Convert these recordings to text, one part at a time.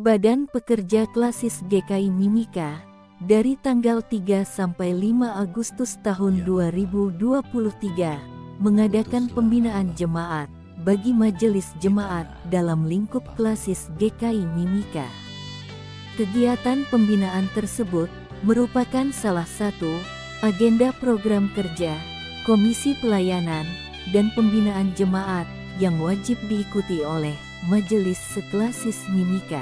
Badan Pekerja Klasis GKI Mimika, dari tanggal 3 sampai 5 Agustus tahun 2023, mengadakan pembinaan jemaat bagi majelis jemaat dalam lingkup Klasis GKI Mimika. Kegiatan pembinaan tersebut merupakan salah satu agenda program kerja Komisi Pelayanan dan Pembinaan Jemaat yang wajib diikuti oleh Majelis Seklasis Mimika.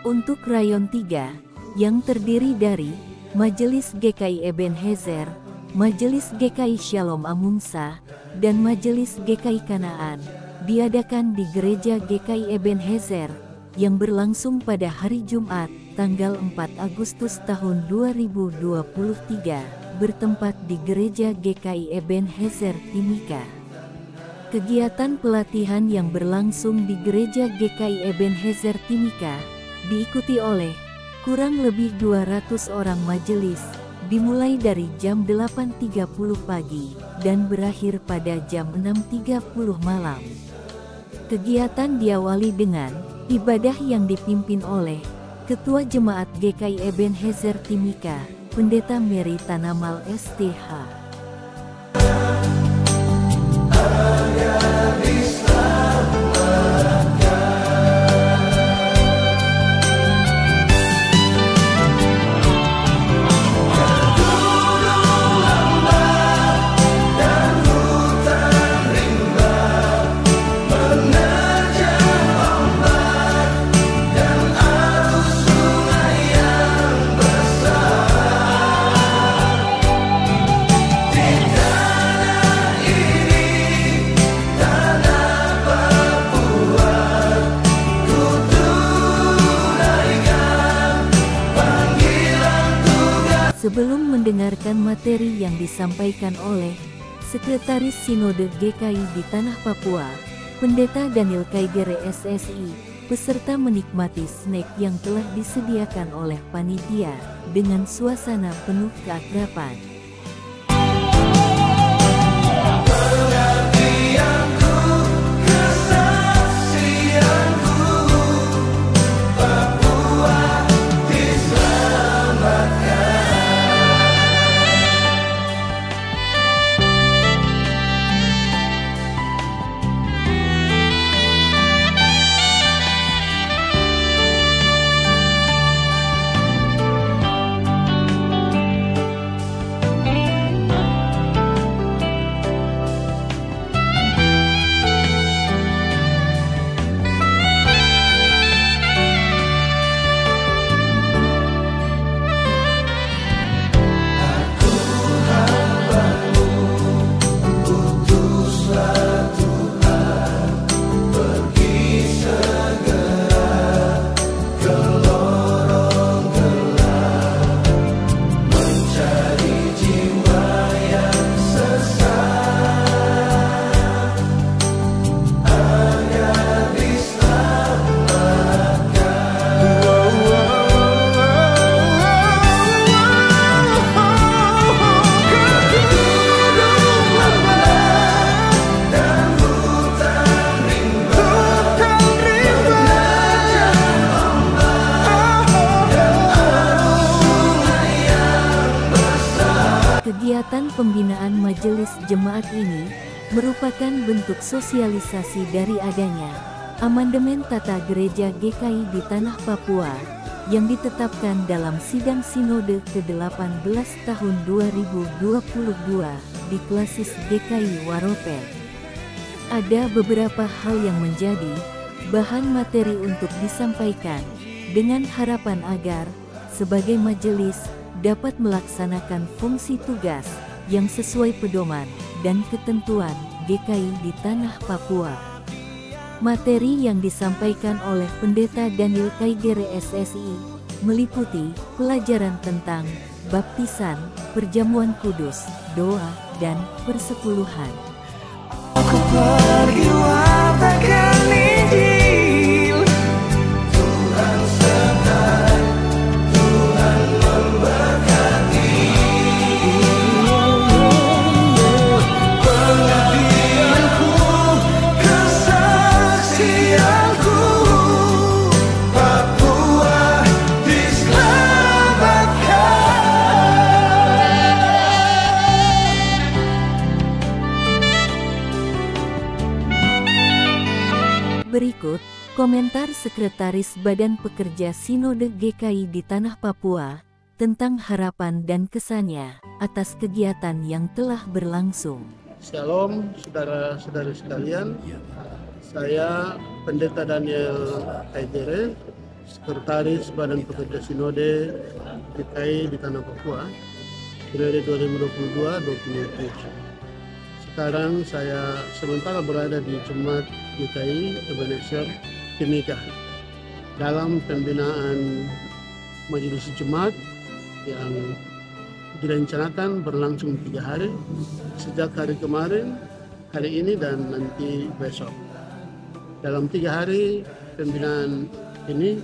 Untuk Rayon 3, yang terdiri dari Majelis GKI Ebenezer, Majelis GKI Shalom Amungsa, dan Majelis GKI Kanaan, diadakan di Gereja GKI Ebenezer, yang berlangsung pada hari Jumat, tanggal 4 Agustus tahun 2023, bertempat di Gereja GKI Ebenezer Timika. Kegiatan pelatihan yang berlangsung di Gereja GKI Ebenezer Timika diikuti oleh kurang lebih 200 orang majelis, dimulai dari jam 8.30 pagi dan berakhir pada jam 6.30 malam. Kegiatan diawali dengan ibadah yang dipimpin oleh Ketua Jemaat GKI Ebenezer Timika, Pendeta Mary Tanamal STH. Sebelum mendengarkan materi yang disampaikan oleh Sekretaris Sinode GKI di Tanah Papua, Pendeta Daniel Kaigere SSI, peserta menikmati snack yang telah disediakan oleh panitia dengan suasana penuh keakraban. Kegiatan pembinaan majelis jemaat ini merupakan bentuk sosialisasi dari adanya amandemen tata gereja GKI di Tanah Papua yang ditetapkan dalam Sidang Sinode ke-18 tahun 2022 di Klasis GKI Waropen. Ada beberapa hal yang menjadi bahan materi untuk disampaikan dengan harapan agar sebagai majelis dapat melaksanakan fungsi tugas yang sesuai pedoman dan ketentuan GKI di Tanah Papua. Materi yang disampaikan oleh Pendeta Daniel Kaigere SSI meliputi pelajaran tentang baptisan, perjamuan kudus, doa, dan persepuluhan. Aku pergi wartakan Injil, Tuhan sertai, Tuhan memberkati. Pengabdianku, kesaksianku, Berikut, komentar Sekretaris Badan Pekerja Sinode GKI di Tanah Papua tentang harapan dan kesannya atas kegiatan yang telah berlangsung. Shalom saudara-saudari sekalian, saya Pendeta Daniel Kaijere, Sekretaris Badan Pekerja Sinode GKI di Tanah Papua, periode 2022-2027. Sekarang saya sementara berada di Jemaat GKI Ebenezer Timika dalam pembinaan Majelis Jemaat yang direncanakan berlangsung 3 hari, sejak hari kemarin, hari ini, dan nanti besok. Dalam 3 hari pembinaan ini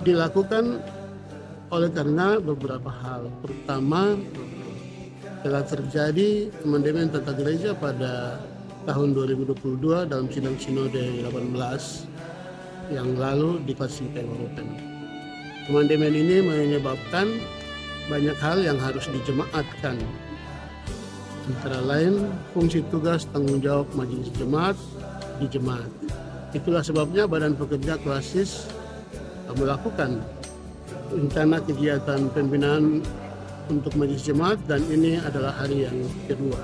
dilakukan oleh karena beberapa hal. Pertama, telah terjadi amandemen tata gereja pada tahun 2022 dalam sidang sinode 18 yang lalu di Pasifik European. Amandemen ini menyebabkan banyak hal yang harus dijemaatkan, antara lain fungsi tugas tanggung jawab majelis jemaat di jemaat. Itulah sebabnya Badan Pekerja Klasis melakukan rencana kegiatan pembinaan untuk majelis jemaat, dan ini adalah hari yang kedua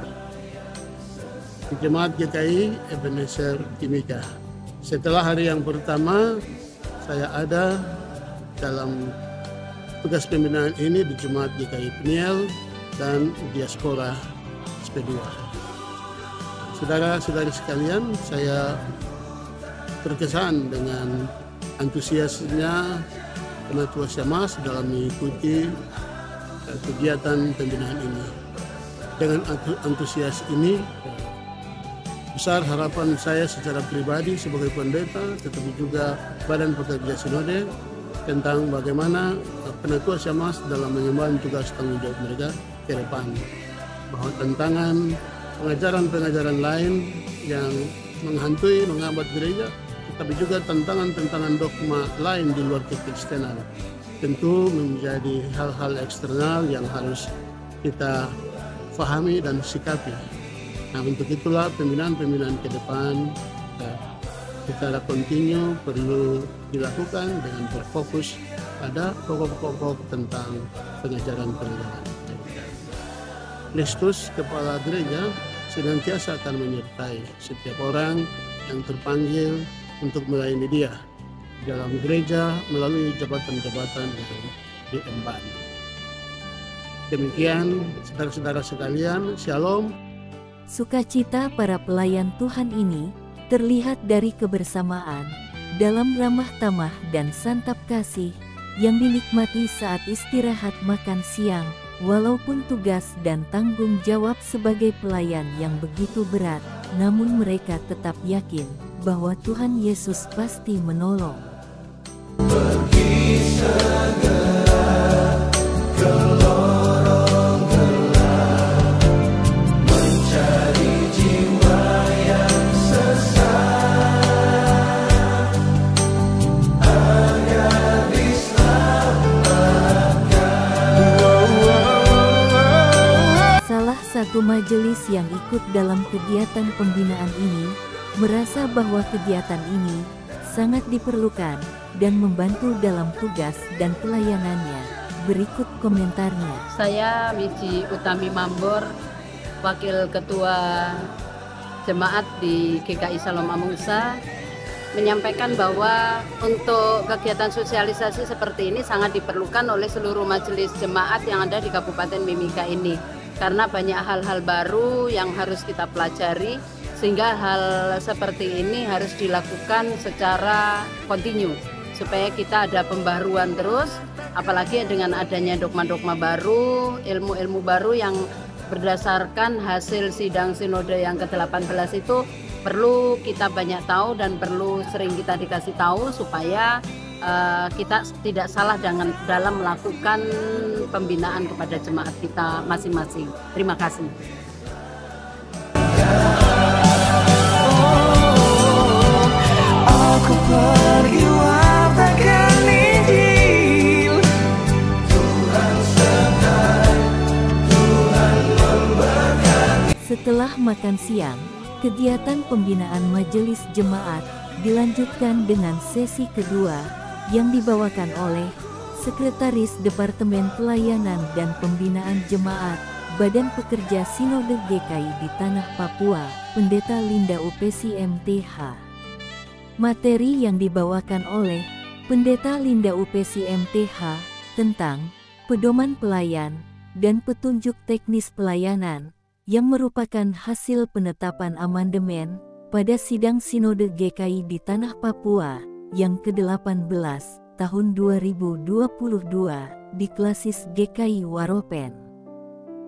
di Jemaat GKI Ebenezer Timika. Setelah hari yang pertama, saya ada dalam tugas pembinaan ini di Jemaat GKI Peniel dan Diaspora SP2. Saudara-saudari sekalian, saya terkesan dengan antusiasnya Penatua Syamas dalam mengikuti kegiatan pembinaan ini. Dengan antusias ini, besar harapan saya secara pribadi sebagai pendeta, tetapi juga Badan Pekerja Sinode, tentang bagaimana Penatua Syamas dalam mengemban tugas tanggung jawab mereka ke depan. Bahwa tantangan pengajaran-pengajaran lain yang menghantui, menghambat gereja, tetapi juga tantangan-tantangan dogma lain di luar kekristenan, tentu menjadi hal-hal eksternal yang harus kita fahami dan sikapi. Nah, untuk itulah pembinaan-pembinaan ke depan secara kontinu perlu dilakukan dengan berfokus pada pokok-pokok tentang pengajaran-pengajaran. Kristus, Kepala Gereja, senantiasa akan menyertai setiap orang yang terpanggil untuk melayani Dia dalam gereja melalui jabatan-jabatan yang diemban. Demikian, saudara-saudara sekalian, Shalom. Sukacita para pelayan Tuhan ini terlihat dari kebersamaan dalam ramah tamah dan santap kasih yang dinikmati saat istirahat makan siang, walaupun tugas dan tanggung jawab sebagai pelayan yang begitu berat, namun mereka tetap yakin bahwa Tuhan Yesus pasti menolong. Pergi segera ke lorong gelap, mencari jiwa yang sesat, agar diselamatkan. Salah satu majelis yang ikut dalam kegiatan pembinaan ini merasa bahwa kegiatan ini sangat diperlukan dan membantu dalam tugas dan pelayanannya. Berikut komentarnya. Saya Miji Utami Mambor, Wakil Ketua Jemaat di GKI Salom Amungsa, menyampaikan bahwa untuk kegiatan sosialisasi seperti ini sangat diperlukan oleh seluruh majelis jemaat yang ada di Kabupaten Mimika ini. Karena banyak hal-hal baru yang harus kita pelajari, sehingga hal seperti ini harus dilakukan secara kontinu supaya kita ada pembaruan terus, apalagi dengan adanya dogma-dogma baru, ilmu-ilmu baru yang berdasarkan hasil sidang sinode yang ke-18 itu perlu kita banyak tahu dan perlu sering kita dikasih tahu supaya kita tidak salah dalam melakukan pembinaan kepada jemaat kita masing-masing. Terima kasih. Aku pergi wartakan Injil, Tuhan sertai, Tuhan memberkati. Setelah makan siang, Kegiatan pembinaan Majelis Jemaat dilanjutkan dengan sesi kedua yang dibawakan oleh Sekretaris Departemen Pelayanan dan Pembinaan Jemaat Badan Pekerja Sinode GKI di Tanah Papua, Pendeta Linda UPC MTH. Materi yang dibawakan oleh Pendeta Linda UPC MTH tentang pedoman pelayan dan petunjuk teknis pelayanan yang merupakan hasil penetapan amandemen pada Sidang Sinode GKI di Tanah Papua yang ke-18 tahun 2022 di Klasis GKI Waropen.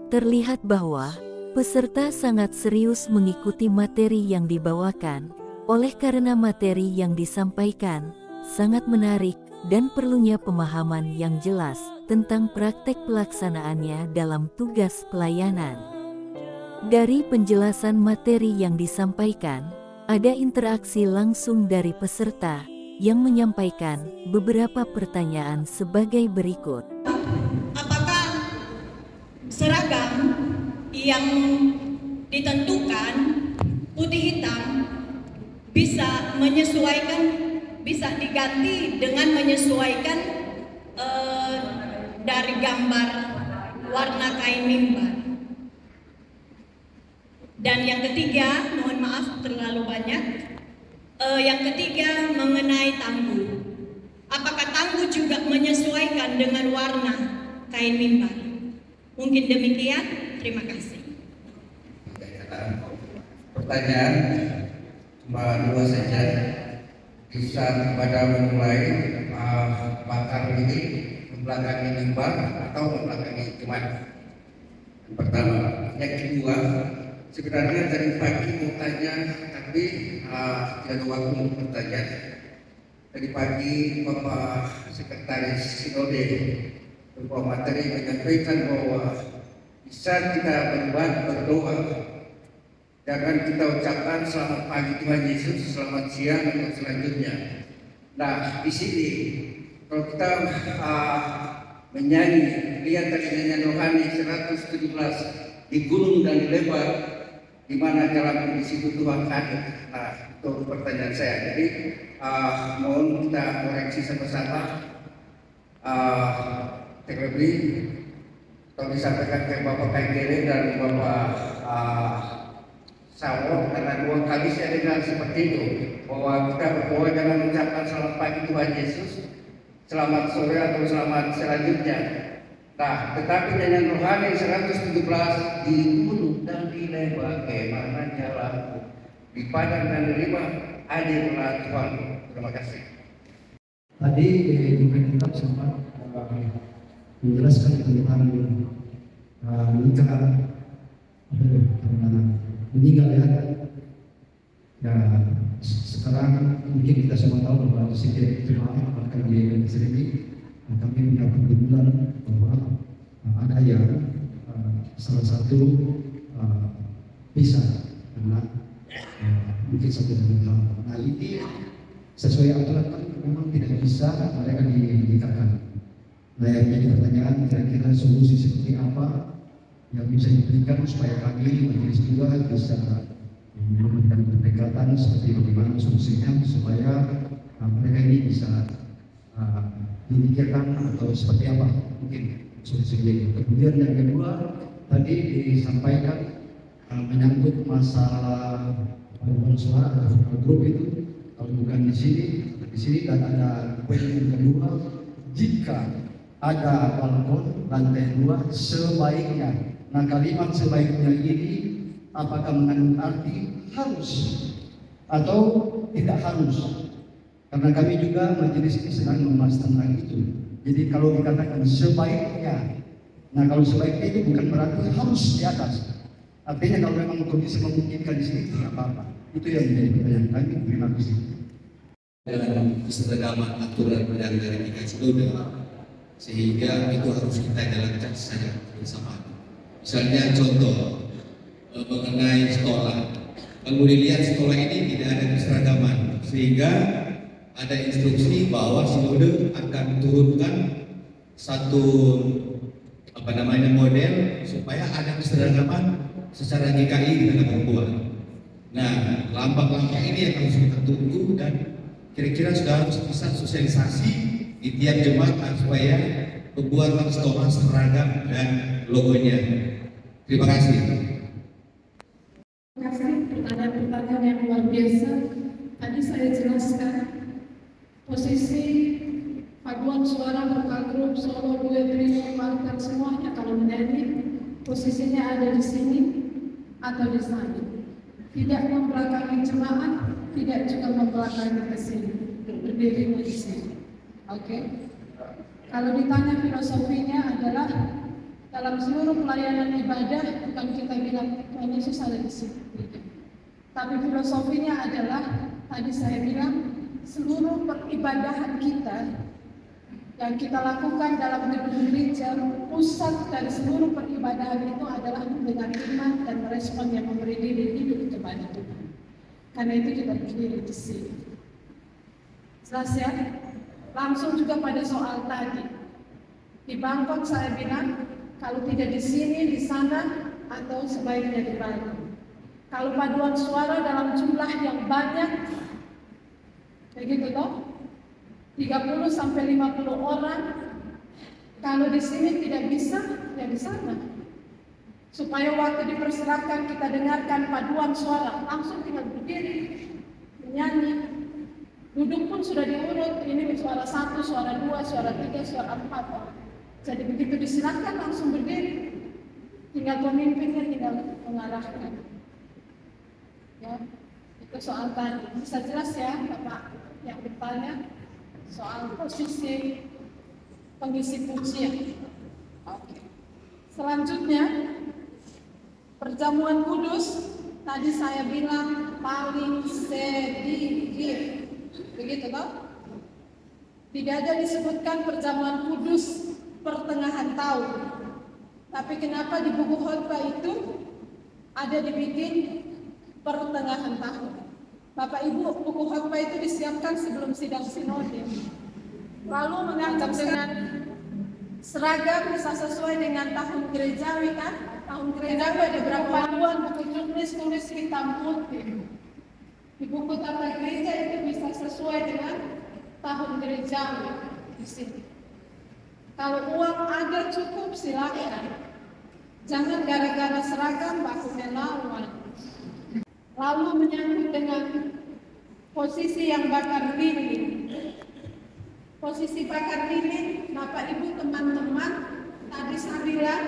Terlihat bahwa peserta sangat serius mengikuti materi yang dibawakan, oleh karena materi yang disampaikan sangat menarik dan perlunya pemahaman yang jelas tentang praktek pelaksanaannya dalam tugas pelayanan. Dari penjelasan materi yang disampaikan, ada interaksi langsung dari peserta yang menyampaikan beberapa pertanyaan sebagai berikut. Apakah seragam yang ditentukan putih hitam bisa menyesuaikan, bisa diganti dengan menyesuaikan dari gambar warna kain mimbar? Dan yang ketiga, mohon maaf terlalu banyak. Yang ketiga mengenai tangguh. Apakah tangguh juga menyesuaikan dengan warna kain mimbar? Mungkin demikian. Terima kasih. Pertanyaan cuma dua saja. Bisa pada memulai pakar ini membelakangi mimbar atau membelakangi jemaat. Yang pertama. Yang kedua, sebenarnya dari pagi mau tanya, tapi tidak ada waktu untuk bertanya. Tadi pagi Bapak Sekretaris Sinode berupa materi menyampaikan bahwa bisa kita berdoa. Jangan kita ucapkan selamat pagi Tuhan Yesus, selamat siang atau selanjutnya. Nah, di sini kalau kita menyanyi, lihat tadi nyanyian rohani 117 di gunung dan di lebar, di mana jalan di situ Tuhan hadir. Nah, itu pertanyaan saya. Jadi mohon kita koreksi sama-sama. Terlebih kalau disampaikan ke Bapak Kagere dan Bapak Sawo, karena dua kali saya dengar seperti itu, bahwa kita berdoa jangan mengucapkan selamat pagi Tuhan Yesus, selamat sore atau selamat selanjutnya. Nah, tetapi nyanyian rohani 117 di gunung dan di lebar mana jalanku, di padang dan di lembah hadirlah Tuhan. Terima kasih. Tadi juga kita sempat menjelaskan tentang nikah meninggal ya. Sekarang mungkin kita semua tahu bahwa setiap jemaat bahkan di Indonesia ini kami mendapat kebenaran bahwa ada yang salah satu bisa karena mungkin satu dari hal. Nah, ini sesuai aturan kan memang tidak bisa mereka dinikahkan. Nah, yang jadi pertanyaan kira-kira solusi seperti apa yang bisa diberikan supaya kami majelis juga bisa memberikan pendekatan seperti bagaimana solusinya supaya mereka ini bisa dinikahkan atau seperti apa mungkin solusinya itu. Kemudian yang kedua tadi disampaikan menyangkut masalah paduan suara atau grup itu, kalau bukan di sini dan ada poin yang kedua, jika ada balkon lantai 2 sebaiknya. Nah, kalimat sebaiknya ini apakah mengandung arti harus atau tidak harus? Karena kami juga majelis ini sedang membahas tentang itu. Jadi kalau dikatakan sebaiknya, nah kalau sebaiknya itu bukan berarti harus di atas. Artinya kalau memang kondisi memungkinkan di sini tidak apa-apa. Itu yang menjadi pertanyaan kami. Terima kasih. Dalam keseragaman aturan dari GKI Sinode, sehingga itu harus kita jalankan secara bersama. Misalnya contoh mengenai sekolah, kalau dilihat sekolah ini tidak ada keseragaman, sehingga ada instruksi bahwa Sinode akan turunkan satu model supaya ada keseragaman secara GKI di dalam Papua. Nah, lampak-lampak ini yang harus kita tunggu dan kira-kira sudah harus bisa sosialisasi di tiap jemaat supaya pembuatan stomas seragam dan logonya. Terima kasih. Terima kasih pertanyaan-pertanyaan yang luar biasa. Tadi saya jelaskan posisi paduan suara vokal grup, solo, duet, trio, quartet semuanya kalau menyanyi posisinya ada di sini atau di sana. Tidak membelakangi jemaat, tidak juga membelakangi ke sini, berdiri di sini. Oke. Kalau ditanya filosofinya adalah dalam seluruh pelayanan ibadah bukan kita bilang Tuhan Yesus ada di sini. Tapi filosofinya adalah tadi saya bilang seluruh peribadahan kita yang kita lakukan dalam gedung gereja, pusat dari seluruh peribadahan itu adalah mendengar firman dan merespon yang memberi diri hidup kepada Tuhan. Karena itu kita berdiri di sini. Jelas ya? Langsung juga pada soal tadi. Di Bangkok saya bilang, kalau tidak di sini, di sana, atau sebaiknya di Bali. Kalau paduan suara dalam jumlah yang banyak, begitu toh? 30 sampai 50 orang. Kalau di sini tidak bisa, ya di sana. Supaya waktu dipersilakan kita dengarkan paduan suara, langsung tinggal berdiri, menyanyi. Duduk pun sudah diurut, ini suara 1, suara 2, suara 3, suara 4. Jadi begitu disilakan langsung berdiri. Tinggal pemimpinnya tinggal mengarahkan. Ya, itu soal tadi. Bisa jelas ya Bapak yang bertanya? Soal posisi pengisi pujian. Oke. Selanjutnya perjamuan kudus tadi saya bilang paling sedikit. Begitu toh? Tidak ada disebutkan perjamuan kudus pertengahan tahun. Tapi kenapa di buku khotbah itu ada dibikin pertengahan tahun? Bapak Ibu, buku khotbah itu disiapkan sebelum sidang sinode. Lalu menganggap dengan seragam bisa sesuai dengan tahun gerejawi kan? Tahun gerejawi ada berapa paduan buku tulis hitam putih. Di buku tata gereja itu bisa sesuai dengan tahun gerejawi di sini. Kalau uang ada cukup silakan. Jangan gara-gara seragam baku melawan. Lalu menyangkut dengan posisi yang bakar lilin. Posisi bakar lilin, Bapak Ibu teman-teman, tadi saya bilang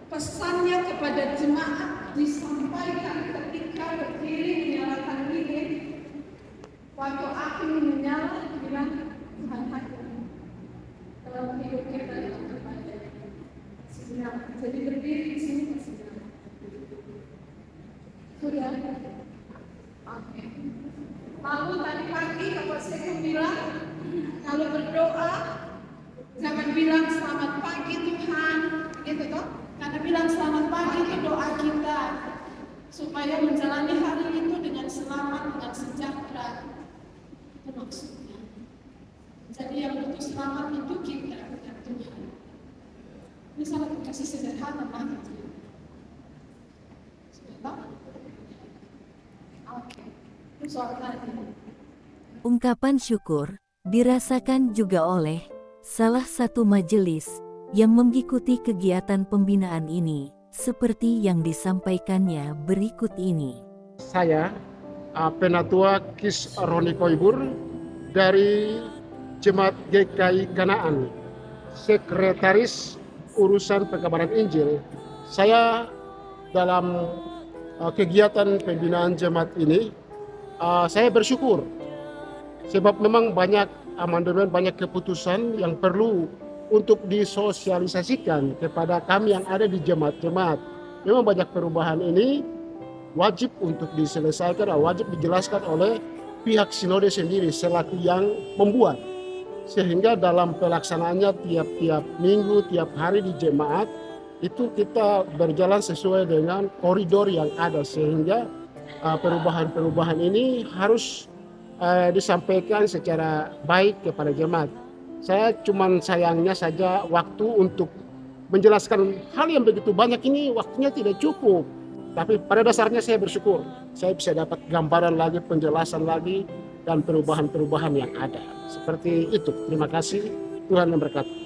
pesannya kepada jemaat disampaikan ketika berdiri menyalakan lilin. Waktu api menyala, bilang Tuhan hadir. Dalam hidup kita yang kepada sinar. Jadi berdiri di sini sinar. Sudah. Oke. Lalu tadi pagi Bapak Sekun bilang kalau berdoa jangan bilang selamat pagi Tuhan, gitu toh? Karena bilang selamat pagi itu doa kita supaya menjalani hari itu dengan selamat, dengan sejahtera. Itu maksudnya. Jadi yang butuh selamat itu kita, bukan Tuhan. Ini sangat kasih sederhana banget. Sudah? Oke. Itu soal tadi. Ungkapan syukur dirasakan juga oleh salah satu majelis yang mengikuti kegiatan pembinaan ini, seperti yang disampaikannya berikut ini. Saya, Penatua Kis Roni Koibur dari Jemaat GKI Kanaan, Sekretaris Urusan Pekabaran Injil. Saya dalam kegiatan pembinaan jemaat ini, saya bersyukur sebab memang banyak amandemen, banyak keputusan yang perlu untuk disosialisasikan kepada kami yang ada di jemaat-jemaat. Memang banyak perubahan ini wajib untuk diselesaikan, wajib dijelaskan oleh pihak sinode sendiri selaku yang membuat. Sehingga dalam pelaksanaannya tiap-tiap minggu, tiap hari di jemaat, itu kita berjalan sesuai dengan koridor yang ada. Sehingga perubahan-perubahan ini harus disampaikan secara baik kepada jemaat. Saya cuman sayangnya saja waktu untuk menjelaskan hal yang begitu banyak ini waktunya tidak cukup. Tapi pada dasarnya saya bersyukur, saya bisa dapat gambaran lagi, penjelasan lagi, dan perubahan-perubahan yang ada. Seperti itu. Terima kasih, Tuhan memberkati.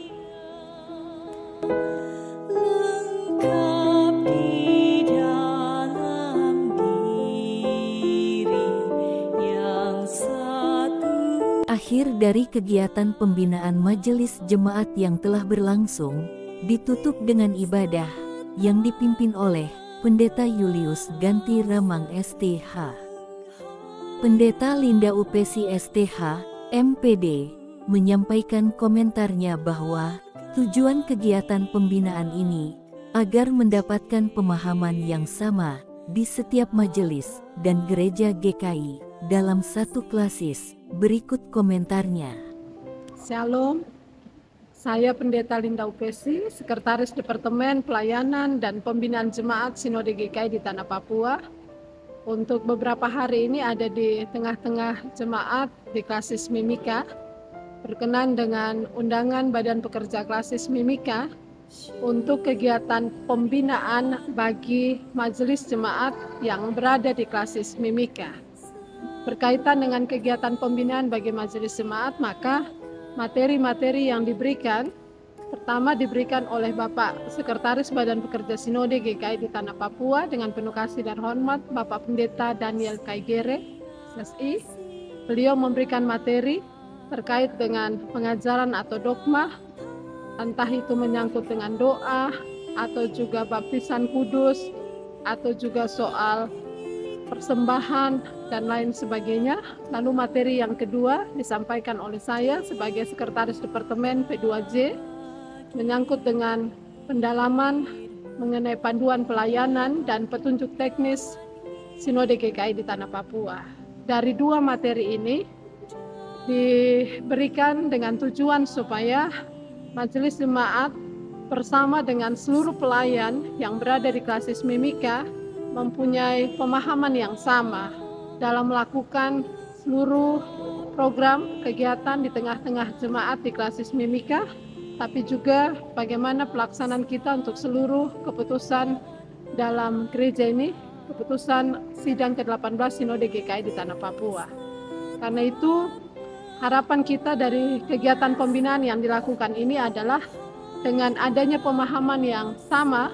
Akhir dari kegiatan pembinaan Majelis Jemaat yang telah berlangsung, ditutup dengan ibadah yang dipimpin oleh Pendeta Julius Ganti Ramang STH. Pendeta Linda UPC STH, MPD, menyampaikan komentarnya bahwa tujuan kegiatan pembinaan ini agar mendapatkan pemahaman yang sama di setiap majelis dan gereja GKI dalam satu klasis. Berikut komentarnya. Shalom, saya Pendeta Linda UPC, Sekretaris Departemen Pelayanan dan Pembinaan Jemaat Sinode GKI di Tanah Papua. Untuk beberapa hari ini ada di tengah-tengah jemaat di klasis Mimika, berkenan dengan undangan Badan Pekerja Klasis Mimika untuk kegiatan pembinaan bagi majelis jemaat yang berada di klasis Mimika. Berkaitan dengan kegiatan pembinaan bagi majelis jemaat, maka materi-materi yang diberikan, pertama diberikan oleh Bapak Sekretaris Badan Pekerja Sinode GKI di Tanah Papua dengan penuh kasih dan hormat, Bapak Pendeta Daniel Kaigere, SSI. Beliau memberikan materi terkait dengan pengajaran atau dogma, entah itu menyangkut dengan doa, atau juga baptisan kudus, atau juga soal persembahan dan lain sebagainya. Lalu materi yang kedua disampaikan oleh saya sebagai Sekretaris Departemen P2J menyangkut dengan pendalaman mengenai panduan pelayanan dan petunjuk teknis Sinode GKI di Tanah Papua. Dari dua materi ini diberikan dengan tujuan supaya majelis jemaat bersama dengan seluruh pelayan yang berada di klasis Mimika mempunyai pemahaman yang sama dalam melakukan seluruh program kegiatan di tengah-tengah jemaat di klasis Mimika, tapi juga bagaimana pelaksanaan kita untuk seluruh keputusan dalam gereja ini, keputusan sidang ke-18 Sinode GKI di Tanah Papua. Karena itu, harapan kita dari kegiatan pembinaan yang dilakukan ini adalah dengan adanya pemahaman yang sama,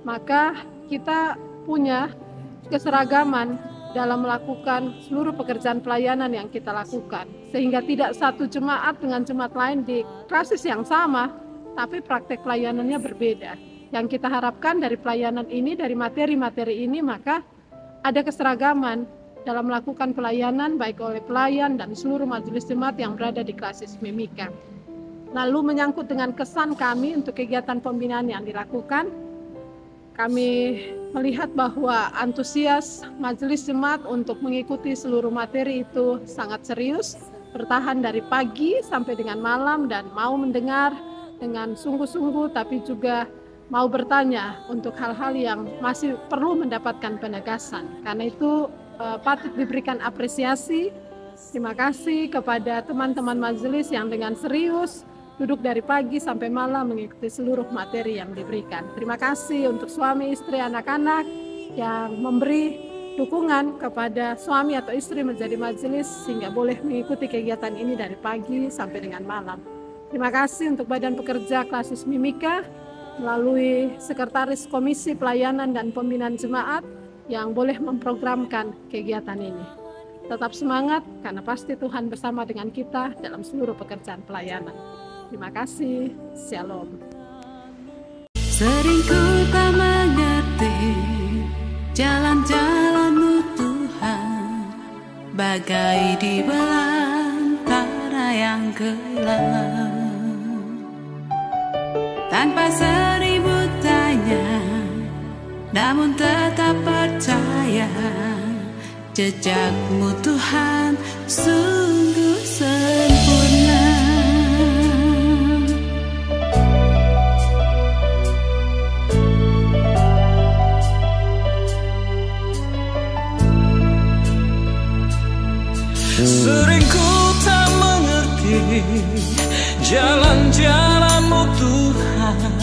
maka kita punya keseragaman dalam melakukan seluruh pekerjaan pelayanan yang kita lakukan, sehingga tidak satu jemaat dengan jemaat lain di klasis yang sama, tapi praktek pelayanannya berbeda. Yang kita harapkan dari pelayanan ini, dari materi-materi ini, maka ada keseragaman dalam melakukan pelayanan baik oleh pelayan dan seluruh majelis jemaat yang berada di klasis Mimika. Lalu menyangkut dengan kesan kami untuk kegiatan pembinaan yang dilakukan, kami melihat bahwa antusias majelis jemaat untuk mengikuti seluruh materi itu sangat serius, bertahan dari pagi sampai dengan malam dan mau mendengar dengan sungguh-sungguh, tapi juga mau bertanya untuk hal-hal yang masih perlu mendapatkan penegasan. Karena itu patut diberikan apresiasi. Terima kasih kepada teman-teman majelis yang dengan serius duduk dari pagi sampai malam mengikuti seluruh materi yang diberikan. Terima kasih untuk suami, istri, anak-anak yang memberi dukungan kepada suami atau istri menjadi majelis sehingga boleh mengikuti kegiatan ini dari pagi sampai dengan malam. Terima kasih untuk Badan Pekerja Klasis Mimika melalui Sekretaris Komisi Pelayanan dan Pembinaan Jemaat yang boleh memprogramkan kegiatan ini. Tetap semangat karena pasti Tuhan bersama dengan kita dalam seluruh pekerjaan pelayanan. Terima kasih. Shalom. Sering ku tak mengerti jalan-jalan-Mu Tuhan, bagai di belantara yang gelap. Tanpa seribu tanya, namun tetap percaya, jejak-Mu Tuhan sungguh sempurna. Sering ku tak mengerti jalan-jalan-Mu Tuhan,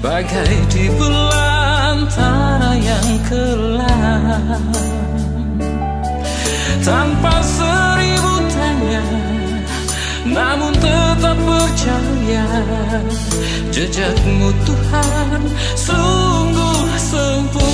bagai di bulan antara yang kelam. Tanpa seribu tanya, namun tetap percaya, jejakmu Tuhan sungguh sempurna.